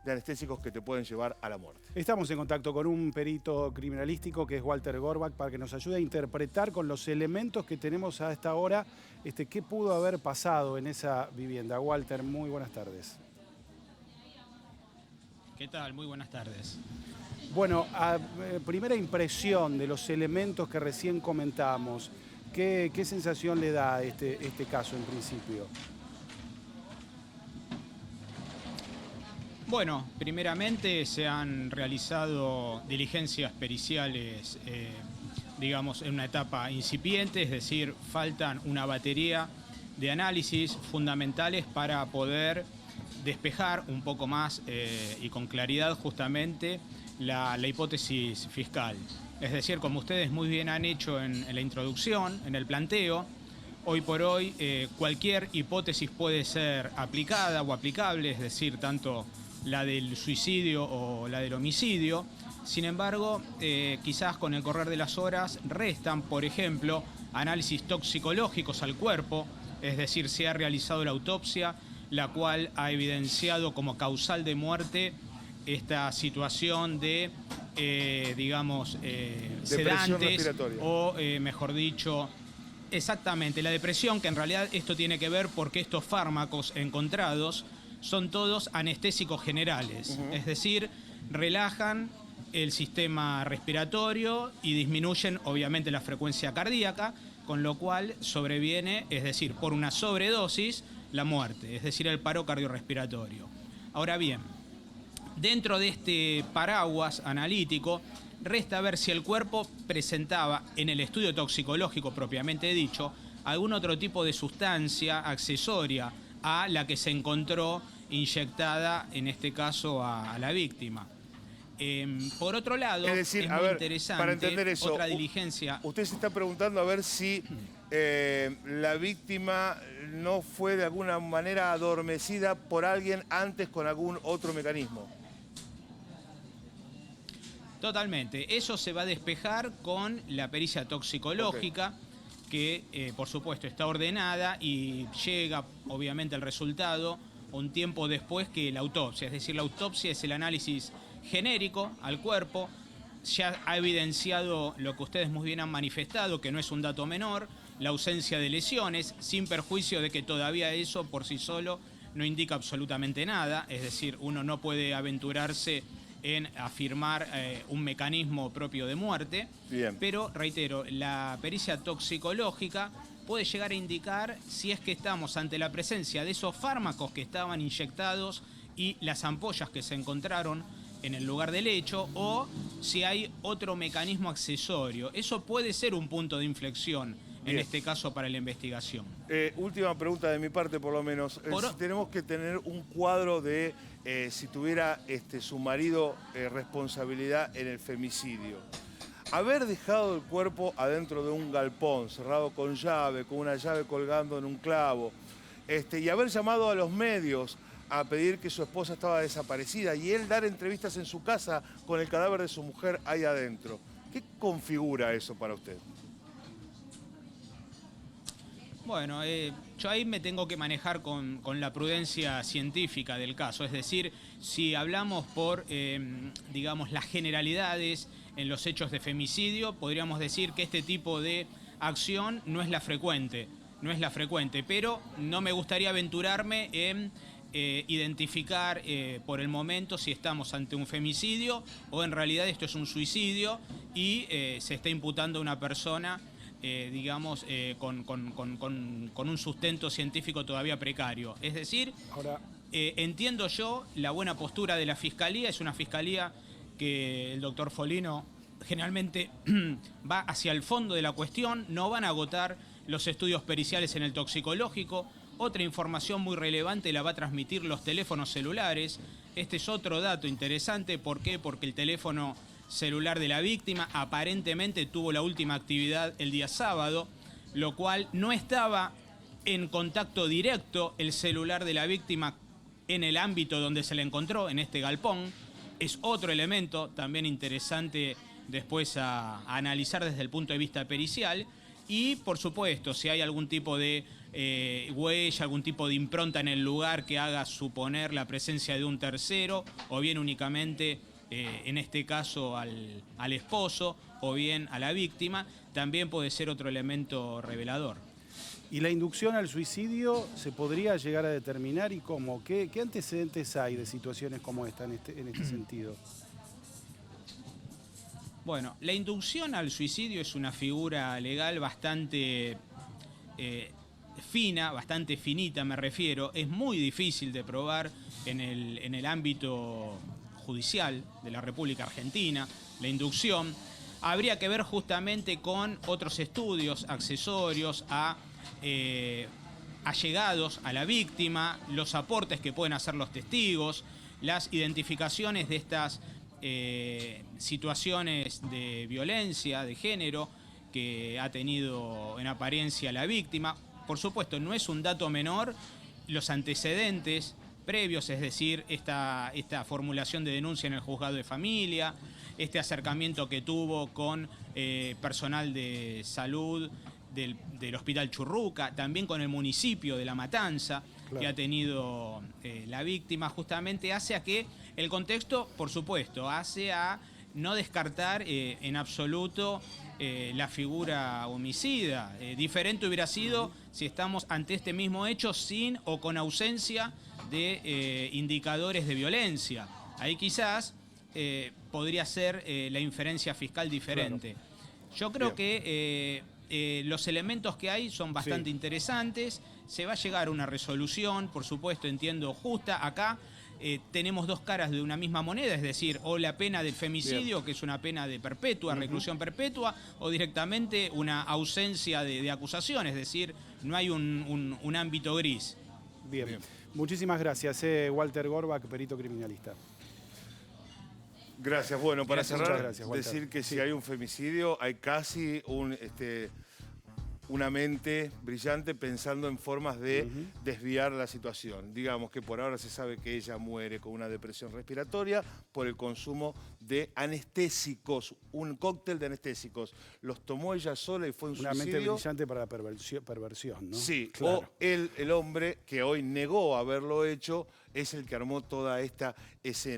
de anestésicos que te pueden llevar a la muerte. Estamos en contacto con un perito criminalístico que es Walter Gorbach para que nos ayude a interpretar con los elementos que tenemos a esta hora qué pudo haber pasado en esa vivienda. Walter, muy buenas tardes. ¿Qué tal? Muy buenas tardes. Bueno, primera impresión de los elementos que recién comentamos, ¿qué sensación le da este caso en principio? Bueno, primeramente se han realizado diligencias periciales, digamos, en una etapa incipiente, es decir, faltan una batería de análisis fundamentales para poder despejar un poco más y con claridad justamente la hipótesis fiscal. Es decir, como ustedes muy bien han hecho en la introducción, en el planteo, hoy por hoy cualquier hipótesis puede ser aplicada o aplicable, es decir, tanto la del suicidio o la del homicidio. Sin embargo, quizás con el correr de las horas restan, por ejemplo, análisis toxicológicos al cuerpo, es decir, se ha realizado la autopsia, la cual ha evidenciado como causal de muerte esta situación de, digamos, sedantes o, mejor dicho, exactamente, la depresión, que en realidad esto tiene que ver porque estos fármacos encontrados son todos anestésicos generales, es decir, relajan el sistema respiratorio y disminuyen obviamente la frecuencia cardíaca, con lo cual sobreviene, es decir, por una sobredosis, la muerte, es decir, el paro cardiorrespiratorio. Ahora bien, dentro de este paraguas analítico, resta ver si el cuerpo presentaba en el estudio toxicológico propiamente dicho algún otro tipo de sustancia accesoria a la que se encontró inyectada, en este caso, a la víctima. Por otro lado, es decir, es muy interesante, para entender eso, otra diligencia. Usted se está preguntando a ver si la víctima no fue de alguna manera adormecida por alguien antes con algún otro mecanismo. Totalmente. Eso se va a despejar con la pericia toxicológica, que por supuesto está ordenada y llega obviamente el resultado un tiempo después que la autopsia. Es decir, la autopsia es el análisis genérico al cuerpo, ya ha evidenciado lo que ustedes muy bien han manifestado, que no es un dato menor, la ausencia de lesiones, sin perjuicio de que todavía eso por sí solo no indica absolutamente nada, es decir, uno no puede aventurarse en afirmar un mecanismo propio de muerte. Bien. Pero, reitero, la pericia toxicológica puede llegar a indicar si es que estamos ante la presencia de esos fármacos que estaban inyectados y las ampollas que se encontraron en el lugar del hecho, o si hay otro mecanismo accesorio. Eso puede ser un punto de inflexión, en este caso, para la investigación. Última pregunta de mi parte, por lo menos. Si tenemos que tener un cuadro de si tuviera su marido responsabilidad en el femicidio. Haber dejado el cuerpo adentro de un galpón, cerrado con llave, con una llave colgando en un clavo, y haber llamado a los medios a pedir que su esposa estaba desaparecida y él dar entrevistas en su casa con el cadáver de su mujer ahí adentro. ¿Qué configura eso para usted? Bueno, yo ahí me tengo que manejar con la prudencia científica del caso. Es decir, si hablamos por, digamos, las generalidades en los hechos de femicidio, podríamos decir que este tipo de acción no es la frecuente, pero no me gustaría aventurarme en identificar por el momento si estamos ante un femicidio o en realidad esto es un suicidio y se está imputando a una persona digamos, con un sustento científico todavía precario. Es decir, entiendo yo la buena postura de la Fiscalía, es una Fiscalía que el doctor Folino generalmente va hacia el fondo de la cuestión, no van a agotar los estudios periciales en el toxicológico. Otra información muy relevante la va a transmitir los teléfonos celulares. Este es otro dato interesante. ¿Por qué? Porque el teléfono celular de la víctima aparentemente tuvo la última actividad el día sábado, lo cual no estaba en contacto directo el celular de la víctima en el ámbito donde se le encontró, en este galpón. Es otro elemento también interesante después a analizar desde el punto de vista pericial. Y, por supuesto, si hay algún tipo de huella, algún tipo de impronta en el lugar que haga suponer la presencia de un tercero, o bien únicamente, en este caso, al esposo, o bien a la víctima, también puede ser otro elemento revelador. ¿Y la inducción al suicidio se podría llegar a determinar y cómo? ¿Qué antecedentes hay de situaciones como esta en este sentido? Bueno, la inducción al suicidio es una figura legal bastante fina, bastante finita me refiero. Es muy difícil de probar en el ámbito judicial de la República Argentina. La inducción habría que ver justamente con otros estudios accesorios a allegados a la víctima, los aportes que pueden hacer los testigos, las identificaciones de estas situaciones de violencia de género que ha tenido en apariencia la víctima. Por supuesto, no es un dato menor los antecedentes previos, es decir, esta formulación de denuncia en el juzgado de familia, este acercamiento que tuvo con personal de salud del Hospital Churruca, también con el municipio de La Matanza, claro, que ha tenido la víctima, justamente hace a que el contexto, por supuesto, hace a no descartar en absoluto la figura homicida. Diferente hubiera sido si estamos ante este mismo hecho sin o con ausencia de indicadores de violencia. Ahí quizás podría ser la inferencia fiscal diferente. Claro. Yo creo que los elementos que hay son bastante interesantes. Se va a llegar a una resolución, por supuesto, entiendo, justa. Acá tenemos dos caras de una misma moneda, es decir, o la pena del femicidio, que es una pena de perpetua, reclusión perpetua, o directamente una ausencia de acusación, es decir, no hay un ámbito gris. Bien. Muchísimas gracias, Walter Gorbach, perito criminalista. Gracias. Bueno, para cerrar, gracias, decir que si hay un femicidio, hay casi una mente brillante pensando en formas de desviar la situación. Digamos que por ahora se sabe que ella muere con una depresión respiratoria por el consumo de anestésicos, un cóctel de anestésicos. Los tomó ella sola y fue un suicidio. Una mente brillante para la perversión, ¿no? Sí, claro. O el hombre que hoy negó haberlo hecho es el que armó toda esta escena.